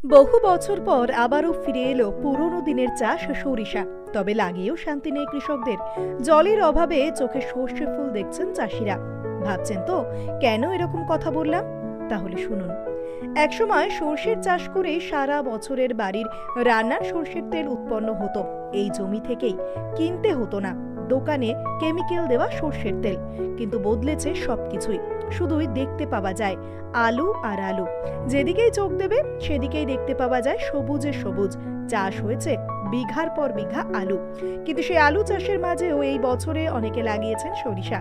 বহু বছর পর আবারও ফিরে এলো পুরনো দিনের চাষ সরিষা। তবে লাগিয়েও শান্তি নেই কৃষকদের। জলের অভাবে চোখে সর্ষে ফুল দেখছেন চাষিরা। ভাবছেন তো কেন এরকম কথা বললাম? তাহলে শুনুন। একসময় সর্ষের চাষ করে সারা বছরের বাড়ির রান্নার সর্ষের তেল উৎপন্ন হতো এই জমি থেকেই। কিনতে হতো না দোকানে কেমিক্যাল দেওয়া সর্ষের তেল। কিন্তু বদলেছে সবকিছুই। শুধুই দেখতে পাওয়া যায় আলু আর আলু। যেদিকেই চোখ দেবে সেদিকেই দেখতে পাওয়া যায় সবুজে সবুজ। চাষ হয়েছে বিঘার পর বিঘা আলু। কিন্তু সেই আলু চাষের মাঝেও এই বছরে অনেকে লাগিয়েছেন সরিষা।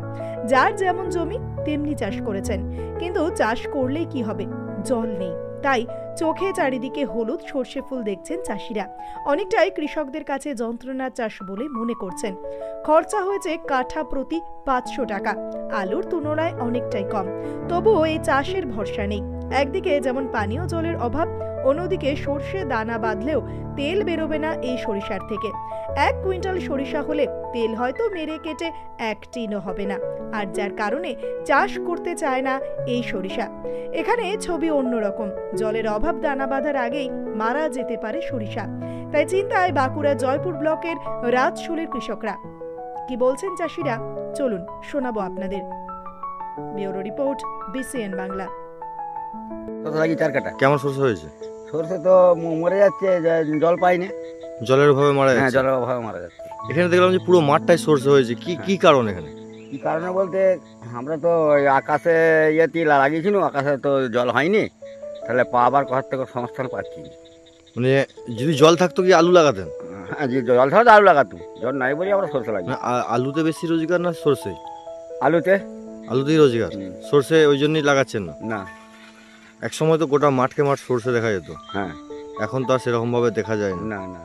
যার যেমন জমি তেমনি চাষ করেছেন। কিন্তু চাষ করলেই কি হবে? জল নেই। তাই চোখে চারিদিকে হলুদ সর্ষে ফুল দেখছেন চাষিরা। অনেকটাই কৃষকদের কাছে যন্ত্রণার চাষ বলে মনে করছেন। খরচা হয়েছে কাঠা প্রতি 500 টাকা। আলুর তুলনায় অনেকটাই কম। তবুও এই চাষের ভরসা নেই। একদিকে যেমন পানীয় জলের অভাব, অন্যদিকে সর্ষে দানা বাঁধলেও তেল বেরোবে না এই সরিষার থেকে। 1 কুইন্টাল সরিষা হলে তেল হয়তো মেরে কেটে 1 টিনও হবে না। আর যার কারণে চাষ করতে চায় না এই সরিষা। এখানে ছবি অন্যরকম। জলের অভাব দানা বাঁধার আগেই মারা যেতে পারে সরিষা। তাই চিন্তায় বাঁকুড়া জয়পুর ব্লকের রাজশুলের কৃষকরা। কি বলছেন চাষিরা চলুন শোনাবো আপনাদের। Bureau report, BCN Bangla. কেমন সরষে হয়েছে? সরষে তো মরে যাচ্ছে, জল পাইনি। জলের অভাবে মারা হ্যাঁ, যাচ্ছে। জলের অভাবে মারা যাচ্ছে। এখানে দেখলাম যে পুরো মাঠটাই সরষে হয়েছে। কি কারণ এখানে? কি কারণে বলতে, আমরা তো ওই আকাশে ইয়েতে লাগিয়েছিলাম, আকাশে তো জল হয়নি, তাহলে পাবার কোথার থেকে সংস্থান পাচ্ছি। মানে যদি জল থাকতো কি আলু লাগাতেন? হ্যাঁ, যে জল ছাড়া তো আলু লাগাতাম, জল নাই বলে আমরা সরষে লাগি। না, আলুতে বেশি রোজগার না সরষে? আলুতে আলুতেই রোজগার। সরষে ওই জন্যই লাগাচ্ছেন না? না। এক সময় তো গোটা মাঠকে মাঠ সরষে দেখা যেত। হ্যাঁ। এখন তো আর সেরকম ভাবে দেখা যায় না। না না।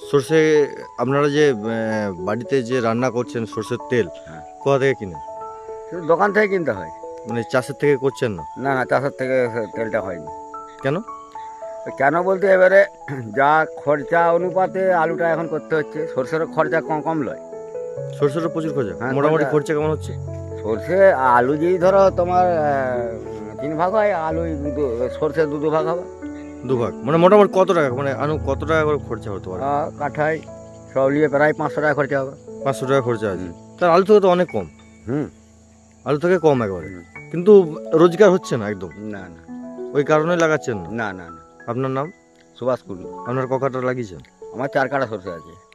সরষে আপনারা যে বাড়িতে যে রান্না করছেন সরষের তেল, হ্যাঁ। কোথা থেকে কিনেন? শুধু দোকান থেকে কিনতে হয়। মানে চাষের থেকে করছেন না? না না, চাষের থেকে তেলটা হয়নি। কেন? কেন বলতে, এবারে যা খরচা অনুপাতে আলুটা এখন করতে হচ্ছে। সরষেরও খরচা কম লয়। সরষেরও প্রচুর খরচা। হ্যাঁ, মোটামুটি খরচা কেমন হচ্ছে? সর্ষে আলু যদি ধরো তোমার 3 ভাগ হয়, আলু সর্ষে 2 ভাগ হবে। 2 ভাগ মানে মোটামুটি কত টাকা, মানে কত টাকা করে খরচা হতে পারে? কাঠায় সব নিয়ে প্রায় 500 টাকা খরচা হবে। 500 টাকা খরচা আছে। তার আলু থেকে তো অনেক কম। হুম। আলু থেকে কম একেবারে। কিন্তু রোজগার হচ্ছে না একদম। না না ওই কারণে লাগাচ্ছেন না? না না না। আপনার নাম? সুভাষ কুন্ডু। আপনার ককাটা লাগিয়েছেন? আমার 4 কাঠা সর্ষে আছে।